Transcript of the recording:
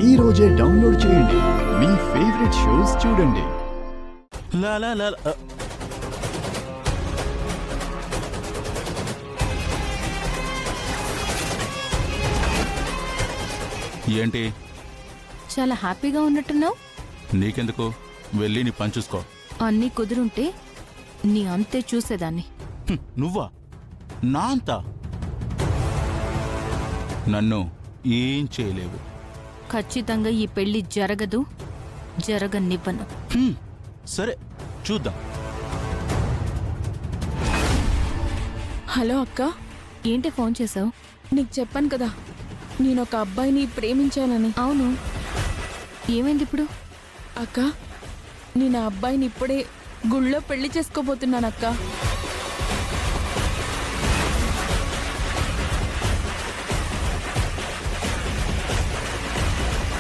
ఈ రోజే డౌన్లోడ్ చేయండి. మీ ఫేవరెట్ షోస్ చూడండి. లా లా లా లా. ఏంటి చాలా హ్యాపీగా ఉన్నట్టున్నావు. నీకెందుకు? వెళ్ళి నీ పని చూసుకో. అన్నీ కుదురుంటే నీ అంతే చూసేదాన్ని. నువ్వా? నా అంతా? నన్ను ఏం చేయలేవు. ఖచ్చితంగా ఈ పెళ్లి జరగదు, జరగనివ్వను. సరే చూద్దాం. హలో అక్క, ఏంటి ఫోన్ చేసావు? నీకు చెప్పాను కదా నేను ఒక అబ్బాయిని ప్రేమించానని. అవును, ఏమైంది ఇప్పుడు? అక్క, నేను ఆ అబ్బాయిని ఇప్పుడే గుళ్ళో పెళ్లి చేసుకోబోతున్నానక్క.